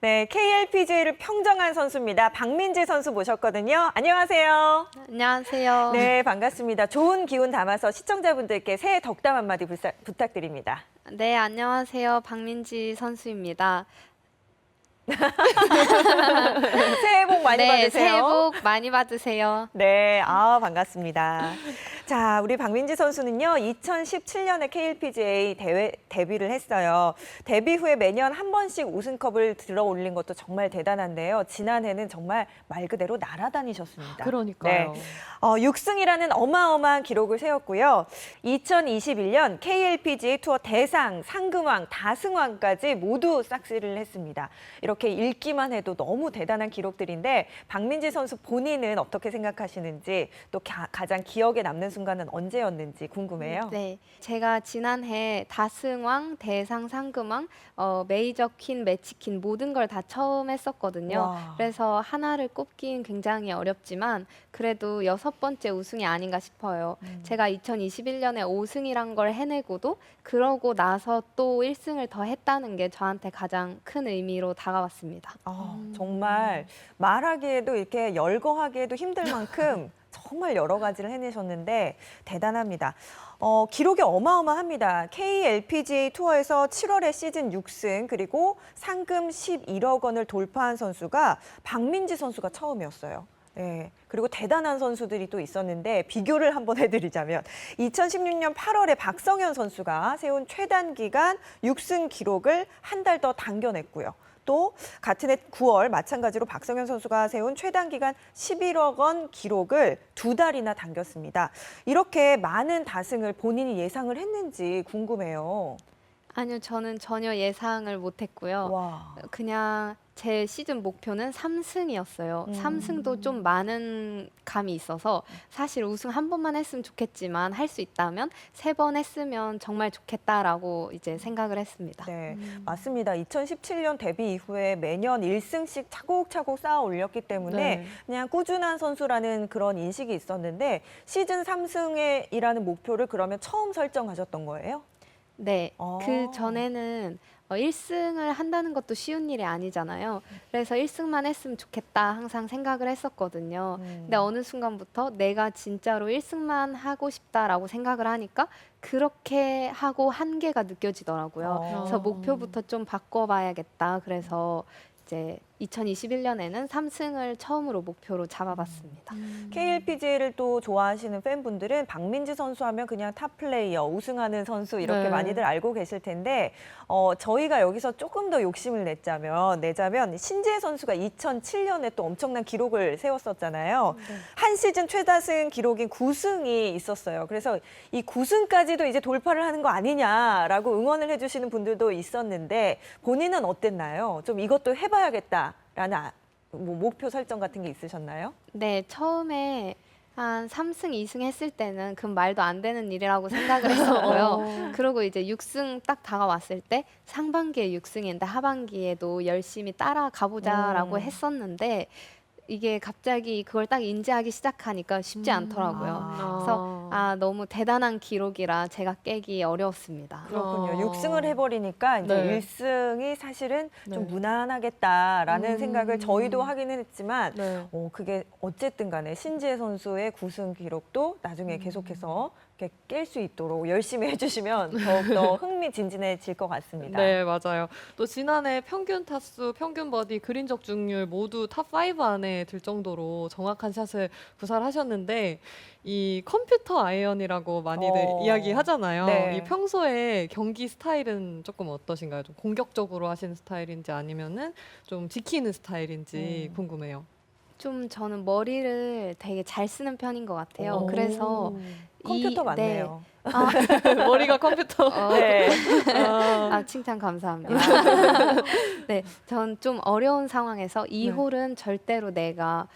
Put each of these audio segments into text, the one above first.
네, KLPGA를 평정한 선수입니다. 박민지 선수 모셨거든요. 안녕하세요. 안녕하세요. 네, 반갑습니다. 좋은 기운 담아서 시청자분들께 새해 덕담 한마디 부탁드립니다. 네, 안녕하세요. 박민지 선수입니다. 새해 복 많이 네, 받으세요. 새해 복 많이 받으세요. 네, 반갑습니다. 자, 우리 박민지 선수는요, 2017년에 KLPGA 대회 데뷔를 했어요. 데뷔 후에 매년 한 번씩 우승컵을 들어 올린 것도 정말 대단한데요. 지난해는 정말 말 그대로 날아다니셨습니다. 그러니까요. 네. 6승이라는 어마어마한 기록을 세웠고요. 2021년 KLPGA 투어 대상, 상금왕, 다승왕까지 모두 싹쓸이를 했습니다. 이렇게 읽기만 해도 너무 대단한 기록들인데 박민지 선수 본인은 어떻게 생각하시는지 또 가장 기억에 남는 순간은 언제였는지 궁금해요. 네, 제가 지난해 다승왕, 대상 상금왕, 메이저 퀸, 매치 퀸 모든 걸 다 처음 했었거든요. 와. 그래서 하나를 꼽긴 굉장히 어렵지만 그래도 6번째 우승이 아닌가 싶어요. 제가 2021년에 5승이란 걸 해내고도 그러고 나서 또 1승을 더 했다는 게 저한테 가장 큰 의미로 다가왔습니다. 정말 말하기에도 이렇게 열거하기에도 힘들 만큼 정말 여러 가지를 해내셨는데 대단합니다. 기록이 어마어마합니다. KLPGA 투어에서 7월에 시즌 6승 그리고 상금 11억 원을 돌파한 선수가 박민지 선수가 처음이었어요. 네, 그리고 대단한 선수들이 또 있었는데 비교를 한번 해드리자면 2016년 8월에 박성현 선수가 세운 최단 기간 6승 기록을 한 달 더 당겨냈고요. 또 같은 해 9월 마찬가지로 박성현 선수가 세운 최단 기간 11억 원 기록을 2달이나 당겼습니다. 이렇게 많은 다승을 본인이 예상을 했는지 궁금해요. 아니요, 저는 전혀 예상을 못했고요. 와. 그냥 제 시즌 목표는 3승이었어요. 3승도 좀 많은 감이 있어서 사실 우승 한 번만 했으면 좋겠지만 할 수 있다면 3번 했으면 정말 좋겠다라고 이제 생각을 했습니다. 네, 맞습니다. 2017년 데뷔 이후에 매년 1승씩 차곡차곡 쌓아 올렸기 때문에 네. 그냥 꾸준한 선수라는 그런 인식이 있었는데 시즌 3승이라는 목표를 그러면 처음 설정하셨던 거예요? 네, 아. 그 전에는 1승을 한다는 것도 쉬운 일이 아니잖아요. 그래서 1승만 했으면 좋겠다 항상 생각을 했었거든요. 근데 어느 순간부터 내가 진짜로 1승만 하고 싶다라고 생각을 하니까 그렇게 하고 한계가 느껴지더라고요. 그래서 목표부터 좀 바꿔봐야겠다. 그래서 이제 2021년에는 3승을 처음으로 목표로 잡아봤습니다. KLPGA를 또 좋아하시는 팬분들은 박민지 선수 하면 그냥 탑 플레이어, 우승하는 선수 이렇게 네. 많이들 알고 계실 텐데 저희가 여기서 조금 더 욕심을 내자면 신지혜 선수가 2007년에 또 엄청난 기록을 세웠었잖아요. 한 시즌 최다승 기록인 9승이 있었어요. 그래서 이 9승까지도 이제 돌파를 하는 거 아니냐라고 응원을 해주시는 분들도 있었는데 본인은 어땠나요? 좀 이것도 해봐야겠다라는 목표 설정 같은 게 있으셨나요? 네, 처음에 한 3승, 2승 했을 때는 그 말도 안 되는 일이라고 생각을 했었고요. 그리고 이제 6승 딱 다가왔을 때 상반기에 6승인데 하반기에도 열심히 따라가보자라고 했었는데 이게 갑자기 그걸 딱 인지하기 시작하니까 쉽지 않더라고요. 그래서 너무 대단한 기록이라 제가 깨기 어려웠습니다. 그렇군요. 6승을 해버리니까 이제 네. 1승이 사실은 좀 네. 무난하겠다라는 생각을 저희도 하기는 했지만 네. 그게 어쨌든 간에 신지혜 선수의 9승 기록도 나중에 계속해서 이렇게 깰 수 있도록 열심히 해주시면 더욱더 흥미진진해질 것 같습니다. 네, 맞아요. 또 지난해 평균 타수, 평균 버디, 그린 적중률 모두 탑5 안에 들 정도로 정확한 샷을 구사하셨는데 이 컴퓨터 아이언이라고 많이들 이야기하잖아요. 네. 이 평소에 경기 스타일은 조금 어떠신가요? 좀 공격적으로 하시는 스타일인지 아니면은 좀 지키는 스타일인지 궁금해요. 좀 저는 머리를 되게 잘 쓰는 편인 것 같아요. 오. 그래서 컴퓨터 네. 맞네요. 머리가 컴퓨터. 네. 칭찬 감사합니다. 네, 전 좀 어려운 상황에서 이 홀은 절대로 내가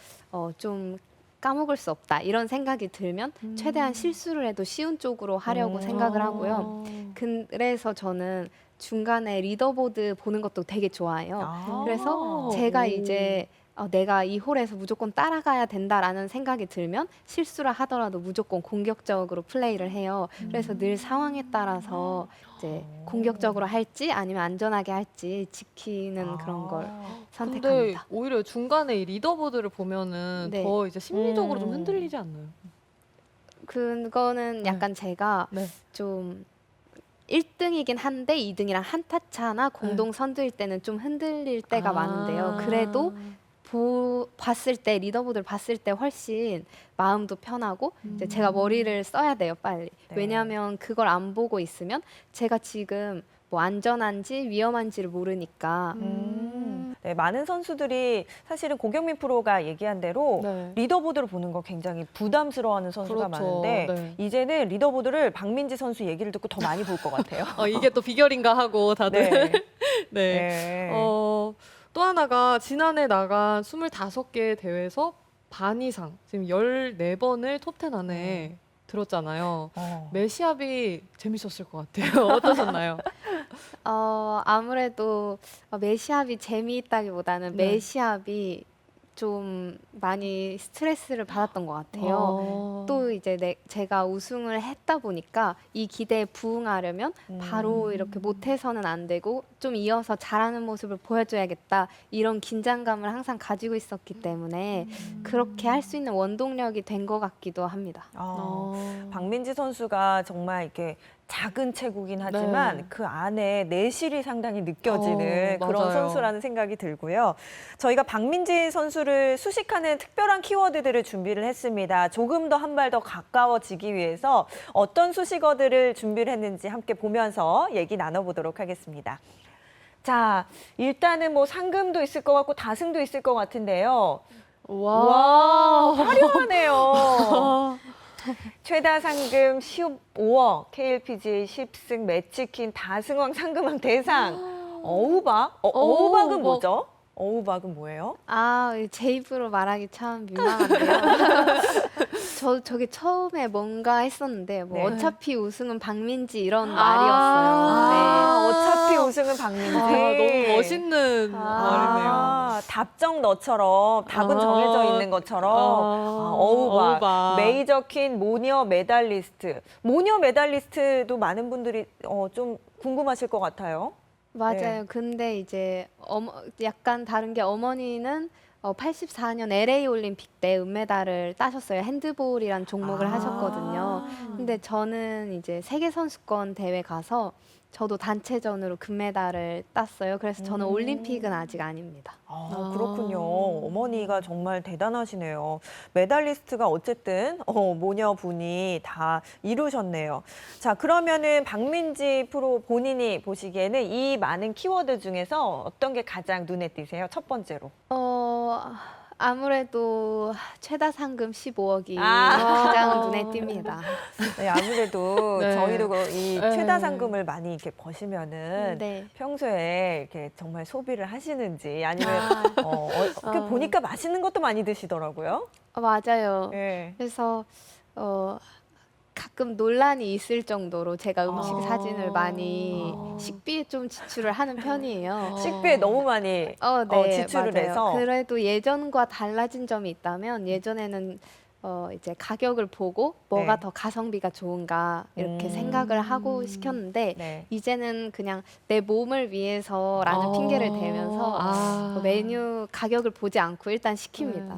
좀 까먹을 수 없다 이런 생각이 들면 최대한 실수를 해도 쉬운 쪽으로 하려고 생각을 하고요. 그래서 저는 중간에 리더보드 보는 것도 되게 좋아해요. 그래서 제가 이제 내가 이 홀에서 무조건 따라가야 된다라는 생각이 들면 실수를 하더라도 무조건 공격적으로 플레이를 해요. 그래서 늘 상황에 따라서 이제 공격적으로 할지 아니면 안전하게 할지 지키는 그런 걸 근데 선택합니다. 오히려 중간에 이 리더보드를 보면은 네. 더 이제 심리적으로 좀 음. 흔들리지 않나요? 그거는 약간 제가 네. 좀 1등이긴 한데 2등이랑 한 타 차나 공동 선두일 때는 좀 흔들릴 때가 많은데요. 그래도 봤을 때 리더보드를 봤을 때 훨씬 마음도 편하고 이제 제가 머리를 써야 돼요, 빨리. 네. 왜냐하면 그걸 안 보고 있으면 제가 지금 뭐 안전한지 위험한지를 모르니까 네, 많은 선수들이 사실은 고경민 프로가 얘기한 대로 네. 리더보드를 보는 거 굉장히 부담스러워하는 선수가 그렇죠. 많은데 네. 이제는 리더보드를 박민지 선수 얘기를 듣고 더 많이 볼 것 같아요. 이게 또 비결인가 하고 다들. 네. 네. 네. 또 하나가 지난해 나간 25개 대회에서 반 이상, 지금 14번을 톱10 안에 들었잖아요. 매 시합이 재밌었을 것 같아요. 어떠셨나요? 아무래도 매 시합이 재미있다기보다는 네. 매 시합이 좀 많이 스트레스를 받았던 것 같아요. 또 이제 제가 우승을 했다 보니까 이 기대에 부응하려면 바로 이렇게 못해서는 안 되고 좀 이어서 잘하는 모습을 보여줘야겠다 이런 긴장감을 항상 가지고 있었기 때문에 그렇게 할 수 있는 원동력이 된 것 같기도 합니다. 박민지 선수가 정말 이렇게 작은 체구긴 하지만 네. 그 안에 내실이 상당히 느껴지는 그런 맞아요. 선수라는 생각이 들고요. 저희가 박민지 선수를 수식하는 특별한 키워드들을 준비를 했습니다. 조금 더 한 발 더 가까워지기 위해서 어떤 수식어들을 준비를 했는지 함께 보면서 얘기 나눠보도록 하겠습니다. 자, 일단은 뭐 상금도 있을 것 같고 다승도 있을 것 같은데요. 와, 화려하네요. 최다 상금 15억, KLPGA 10승 매치킨 다승왕 상금왕 대상. 어우박? 어우박은 뭐죠? 어우박은 뭐예요? 제 입으로 말하기 참 민망한데요. 저게 처음에 뭔가 했었는데 뭐 네. 어차피 우승은 박민지 이런 말이었어요. 어차피 우승은 박민지. 너무 멋있는 말이네요. 답정 너처럼 답은 정해져 있는 것처럼 어우박, 메이저킨 모니어 메달리스트. 모니어 메달리스트도 많은 분들이 좀 궁금하실 것 같아요. 맞아요. 네. 근데 이제 약간 다른 게 어머니는 84년 LA 올림픽 때 은메달을 따셨어요. 핸드볼이란 종목을 하셨거든요. 근데 저는 이제 세계 선수권 대회 가서 저도 단체전으로 금메달을 땄어요. 그래서 저는 올림픽은 아직 아닙니다. 그렇군요. 어머니가 정말 대단하시네요. 메달리스트가 어쨌든 모녀분이 다 이루셨네요. 자, 그러면은 박민지 프로 본인이 보시기에는 이 많은 키워드 중에서 어떤 게 가장 눈에 띄세요? 첫 번째로. 아무래도 최다 상금 15억이 가장 눈에 띕니다. 네, 아무래도 네. 저희도 이 네. 최다 상금을 많이 이렇게 버시면은 네. 평소에 이렇게 정말 소비를 하시는지 아니면 보니까 맛있는 것도 많이 드시더라고요. 맞아요. 네. 그래서 가끔 논란이 있을 정도로 제가 음식 사진을 많이 식비에 좀 지출을 하는 편이에요. 식비에 너무 많이 네, 지출을 맞아요. 해서. 그래도 예전과 달라진 점이 있다면 예전에는 이제 가격을 보고 뭐가 네. 더 가성비가 좋은가 이렇게 생각을 하고 시켰는데 네. 이제는 그냥 내 몸을 위해서라는 핑계를 대면서 메뉴 가격을 보지 않고 일단 시킵니다.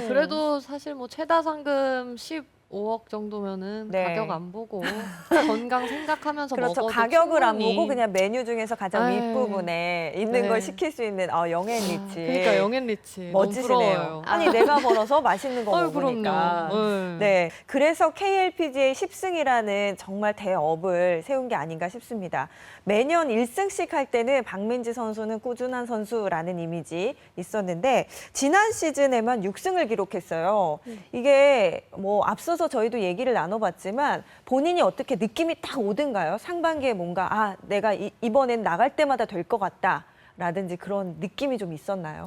그래도 사실 뭐 최다 상금 15억 정도면은 네. 가격 안 보고 건강 생각하면서 그렇죠. 먹어도 가격을 안 충분히. 보고 그냥 메뉴 중에서 가장 네. 윗부분에 있는 네. 걸 시킬 수 있는 영앤리치. 그러니까 영앤리치 너무 멋지시네요. 부러워요. 아니 내가 벌어서 맛있는 거 아유, 먹으니까. 그럼요. 네, 그래서 KLPGA 10승이라는 정말 대업을 세운 게 아닌가 싶습니다. 매년 1승씩 할 때는 박민지 선수는 꾸준한 선수라는 이미지 있었는데 지난 시즌에만 6승을 기록했어요. 이게 뭐 앞서서 저희도 얘기를 나눠봤지만 본인이 어떻게 느낌이 딱 오든가요? 상반기에 뭔가 내가 이번엔 나갈 때마다 될 것 같다라든지 그런 느낌이 좀 있었나요?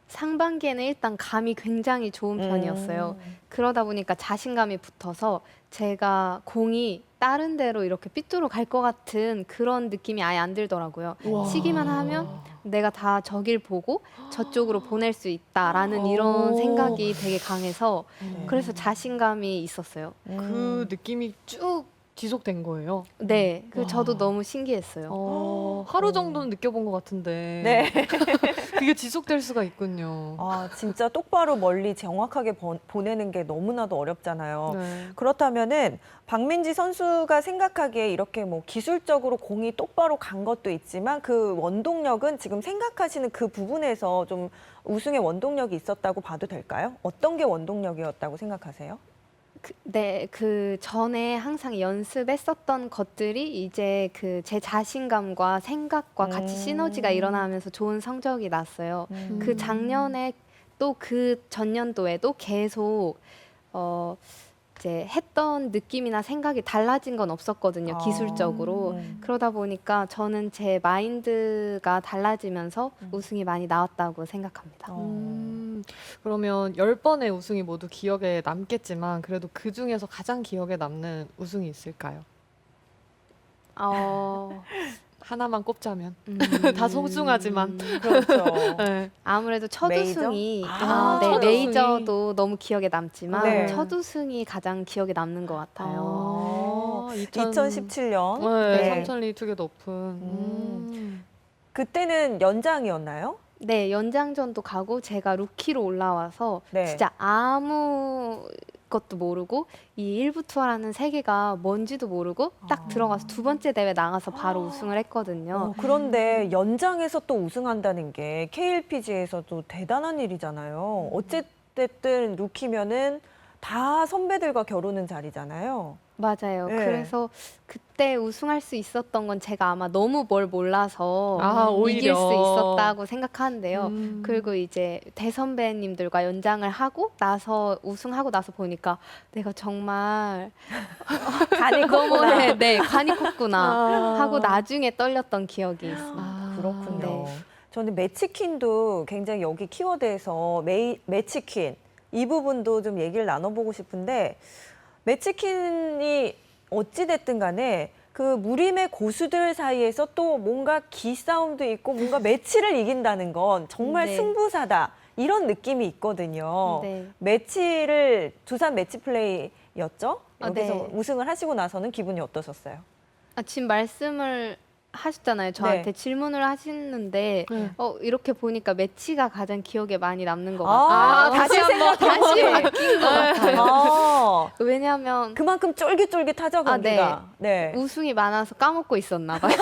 상반기에는 일단 감이 굉장히 좋은 편이었어요. 그러다 보니까 자신감이 붙어서 제가 공이 다른 데로 이렇게 삐뚤어 갈 것 같은 그런 느낌이 아예 안 들더라고요. 우와. 치기만 하면 내가 다 저길 보고 저쪽으로 보낼 수 있다라는 오. 이런 생각이 되게 강해서 네. 그래서 자신감이 있었어요. 그 느낌이 쭉 지속된 거예요. 네, 와. 저도 너무 신기했어요. 하루 정도는 느껴본 것 같은데 네. 그게 지속될 수가 있군요. 아, 진짜 똑바로 멀리 정확하게 보내는 게 너무나도 어렵잖아요. 네. 그렇다면은 박민지 선수가 생각하기에 이렇게 뭐 기술적으로 공이 똑바로 간 것도 있지만 그 원동력은 지금 생각하시는 그 부분에서 좀 우승의 원동력이 있었다고 봐도 될까요? 어떤 게 원동력이었다고 생각하세요? 네, 그 전에 항상 연습했었던 것들이 이제 그 제 자신감과 생각과 같이 시너지가 일어나면서 좋은 성적이 났어요. 그 작년에 또 그 전년도에도 계속 이제 했던 느낌이나 생각이 달라진 건 없었거든요, 기술적으로. 그러다 보니까 저는 제 마인드가 달라지면서 우승이 많이 나왔다고 생각합니다. 그러면 10번의 우승이 모두 기억에 남겠지만 그래도 그 중에서 가장 기억에 남는 우승이 있을까요? 하나만 꼽자면 다 소중하지만. 그렇죠. 네. 아무래도 첫 메이저? 우승이 아, 네, 첫 우승이. 메이저도 너무 기억에 남지만 네. 첫 우승이 가장 기억에 남는 것 같아요. 2017년. 네, 네. 삼천리 투게더 오픈. 그때는 연장이었나요? 네, 연장전도 가고 제가 루키로 올라와서 네. 진짜 아무 것도 모르고 이 일부 투어라는 세계가 뭔지도 모르고 딱 들어가서 두 번째 대회 나가서 바로 우승을 했거든요. 그런데 연장에서 또 우승한다는 게 KLPGA에서도 대단한 일이잖아요. 어쨌든 루키면은 다 선배들과 겨루는 자리잖아요. 맞아요. 네. 그래서 그때 우승할 수 있었던 건 제가 아마 너무 뭘 몰라서 이길 오히려. 수 있었다고 생각하는데요. 음. 그리고 이제 대선배님들과 연장을 하고 나서 우승하고 나서 보니까 내가 정말 간이 너무 컸구나. 네, 간이 컸구나 하고 나중에 떨렸던 기억이 있습니다. 그렇군요. 네. 저는 매치퀸도 굉장히 여기 키워드에서 매치퀸 이 부분도 좀 얘기를 나눠보고 싶은데 매치퀸이 어찌됐든 간에 그 무림의 고수들 사이에서 또 뭔가 기싸움도 있고 뭔가 매치를 이긴다는 건 정말 네. 승부사다 이런 느낌이 있거든요. 네. 매치를 두산 매치 플레이였죠? 여기서 네. 우승을 하시고 나서는 기분이 어떠셨어요? 지금 말씀을 하셨잖아요. 저한테 질문을 하시는데 네. 이렇게 보니까 매치가 가장 기억에 많이 남는 것 아, 같아요. 다시 다시 바뀐 것 같아요. 아, 왜냐하면 그만큼 쫄깃쫄깃하죠, 경기가. 네. 우승이 많아서 까먹고 있었나 봐요.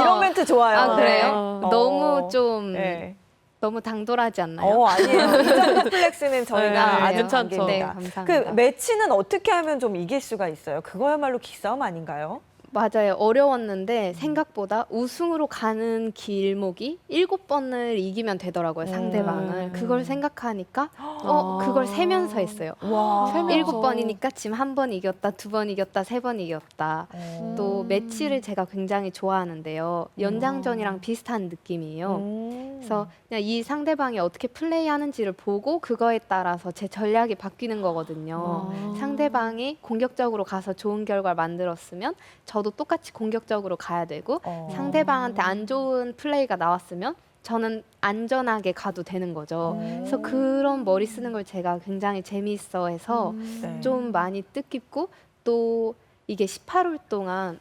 이런 멘트 좋아요. 아, 그래요? 네. 너무 좀 네. 너무 당돌하지 않나요? 아니에요. 이 정도 플렉스는 저희가 네, 아주 괜찮죠. 반깁니다. 네, 그 감사합니다. 매치는 어떻게 하면 좀 이길 수가 있어요? 그거야말로 기싸움 아닌가요? 맞아요. 어려웠는데 생각보다 우승으로 가는 길목이 7번을 이기면 되더라고요, 상대방을. 그걸 생각하니까 그걸 세면서 했어요. 와. 7번이니까 지금 1번 이겼다, 2번 이겼다, 3번 이겼다. 또 매치를 제가 굉장히 좋아하는데요. 연장전이랑 비슷한 느낌이에요. 그래서 그냥 이 상대방이 어떻게 플레이하는지를 보고 그거에 따라서 제 전략이 바뀌는 거거든요. 상대방이 공격적으로 가서 좋은 결과를 만들었으면 저도 똑같이 공격적으로 가야 되고 상대방한테 안 좋은 플레이가 나왔으면 저는 안전하게 가도 되는 거죠. 그래서 그런 머리 쓰는 걸 제가 굉장히 재미있어 해서 네. 좀 많이 뜻깊고 또 이게 18홀 동안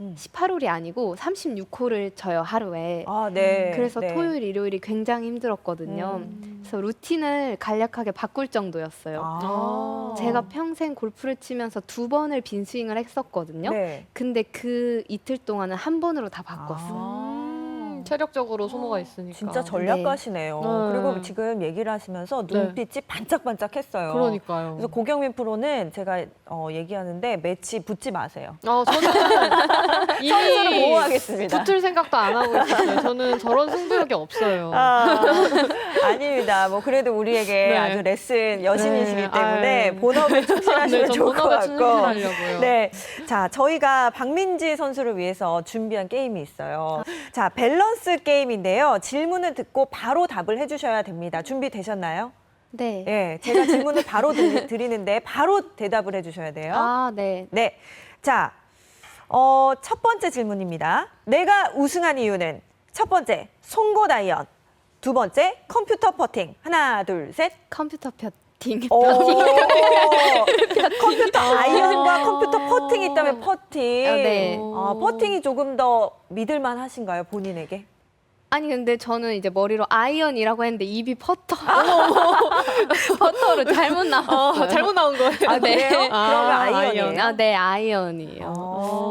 18홀이 아니고 36홀을 쳐요, 하루에. 네. 그래서 네. 토요일, 일요일이 굉장히 힘들었거든요. 그래서 루틴을 간략하게 바꿀 정도였어요. 제가 평생 골프를 치면서 2번을 빈스윙을 했었거든요. 네. 근데 그 이틀 동안은 한 번으로 다 바꿨어요. 체력적으로 소모가 있으니까. 진짜 전략가시네요. 네. 그리고 지금 얘기를 하시면서 눈빛이 반짝반짝했어요. 그러니까요. 그래서 고경민 프로는 제가 얘기하는데 매치 붙지 마세요. 저는 선수를 이미 보호하겠습니다. 붙을 생각도 안 하고 있었어요. 저는 저런 승부욕이 없어요. 아닙니다. 뭐 그래도 우리에게 네. 아주 레슨 여신이시기 네. 때문에 아유. 본업에 충실하시면 전 좋을 것 본업에 같고. 충실하려고요. 네, 자 저희가 박민지 선수를 위해서 준비한 게임이 있어요. 자 밸런스 게임인데요. 질문을 듣고 바로 답을 해주셔야 됩니다. 준비되셨나요? 네. 예, 제가 질문을 바로 드리는데 바로 대답을 해주셔야 돼요. 아, 네. 네. 자, 첫 번째 질문입니다. 내가 우승한 이유는 첫 번째, 송곳 아이언. 두 번째, 컴퓨터 퍼팅. 하나, 둘, 셋. 컴퓨터 퍼팅. 오, 컴퓨터 아이언과 컴퓨터 퍼팅이 있다면 퍼팅. 네. 퍼팅이 조금 더 믿을만 하신가요, 본인에게? 아니 근데 저는 이제 머리로 아이언이라고 했는데 입이 퍼터. 퍼터로 잘못 나왔어요. 잘못 나온 거예요. 아, 네. 그래요? 그러면 아이언이에요? 아이언. 아, 네, 아이언이에요.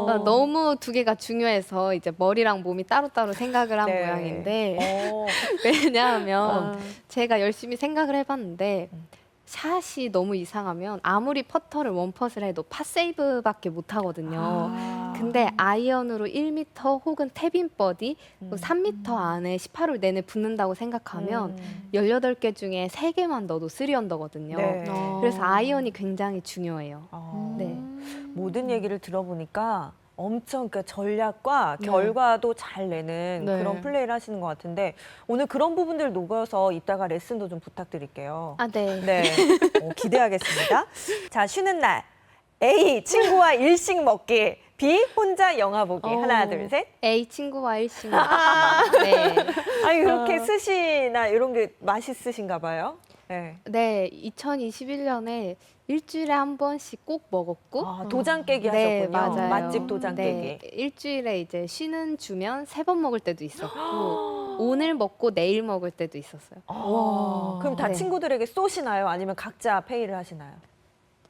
그러니까 너무 두 개가 중요해서 이제 머리랑 몸이 따로따로 생각을 한 네. 모양인데 오. 왜냐하면 아. 제가 열심히 생각을 해봤는데 샷이 너무 이상하면 아무리 퍼터를 원퍼스를 해도 팟세이브밖에 못 하거든요. 아. 근데 아이언으로 1m 혹은 탭인 버디 3m 안에 18홀 내내 붙는다고 생각하면 18개 중에 3개만 넣어도 3언더거든요. 네. 그래서 아이언이 굉장히 중요해요. 네. 모든 얘기를 들어보니까 엄청 그러니까 전략과 네. 결과도 잘 내는 네. 그런 플레이를 하시는 것 같은데 오늘 그런 부분들 녹여서 이따가 레슨도 좀 부탁드릴게요. 아, 네. 네, 기대하겠습니다. 자, 쉬는 날 A 친구와 일식 먹기, B 혼자 영화 보기. 하나, 둘, 셋. A 친구와 일식 먹기. 네. 아니 그렇게 스시나 이런 게 맛있으신가 봐요. 네. 네, 2021년에 일주일에 한 번씩 꼭 먹었고 도장 깨기 네, 하셨군요. 맞아요. 맛집 도장 네, 깨기. 일주일에 이제 쉬는 주면 3번 먹을 때도 있었고 오늘 먹고 내일 먹을 때도 있었어요. 와. 그럼 다 네. 친구들에게 쏘시나요? 아니면 각자 페이를 하시나요?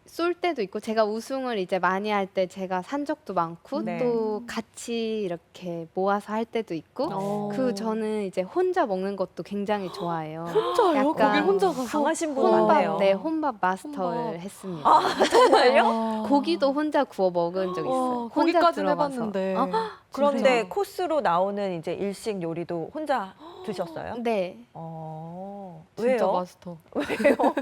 쏠 때도 있고 제가 우승을 이제 많이 할 때 제가 산 적도 많고 네. 또 같이 이렇게 모아서 할 때도 있고 그 저는 이제 혼자 먹는 것도 굉장히 좋아해요. 혼자요? 약간 거길 혼자 가서? 강하신 분 많네요. 혼밥, 네, 혼밥 마스터를 혼밥. 했습니다. 정말요? 고기도 혼자 구워 먹은 적 있어요. 혼자 거기까지는 들어가서. 해봤는데. 그런데 진짜요? 코스로 나오는 이제 일식 요리도 혼자 드셨어요? 네. 진짜 왜요? 마스터. 왜요?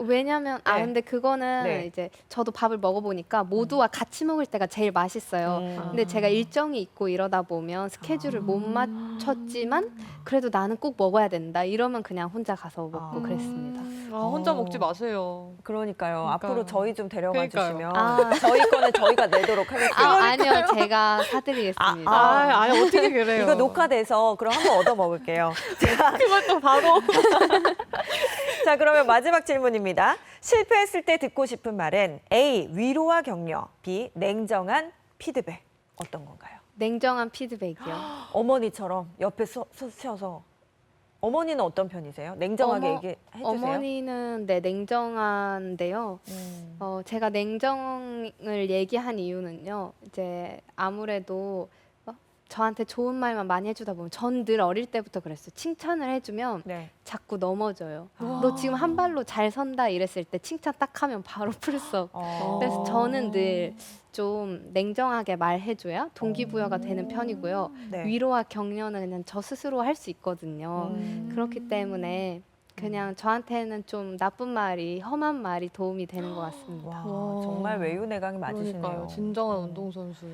왜냐면 네. 근데 그거는 네. 이제 저도 밥을 먹어보니까 모두와 같이 먹을 때가 제일 맛있어요. 근데 제가 일정이 있고 이러다 보면 스케줄을 못 맞췄지만 그래도 나는 꼭 먹어야 된다. 이러면 그냥 혼자 가서 먹고 그랬습니다. 혼자 먹지 마세요. 그러니까요. 그러니까요. 앞으로 저희 좀 데려가 그러니까요. 주시면 아. 저희 거는 저희가 내도록 하겠습니다. 아니요, 제가 사드리겠습니다. 아니 어떻게 그래요? 이거 녹화돼서 그럼 한번 얻어 먹을게요. 그걸 또 바로. 자, 그러면 마지막 질문입니다. 실패했을 때 듣고 싶은 말은 A. 위로와 격려, B. 냉정한 피드백. 어떤 건가요? 냉정한 피드백이요. 어머니처럼 옆에 서셔서 어머니는 어떤 편이세요? 냉정하게 얘기해 주세요. 어머니는 네, 냉정한데요. 제가 냉정을 얘기한 이유는요. 이제 아무래도 저한테 좋은 말만 많이 해주다 보면 전 늘 어릴 때부터 그랬어요. 칭찬을 해주면 네. 자꾸 넘어져요. 너 지금 한 발로 잘 선다 이랬을 때 칭찬 딱 하면 바로 풀썩. 그래서 저는 늘 좀 냉정하게 말해줘야 동기부여가 되는 편이고요. 네. 위로와 격려는 그냥 저 스스로 할 수 있거든요. 그렇기 때문에 그냥 저한테는 좀 나쁜 말이, 험한 말이 도움이 되는 것 같습니다. 와, 정말 외유내강이 맞으시네요. 그러니까요. 진정한 운동선수.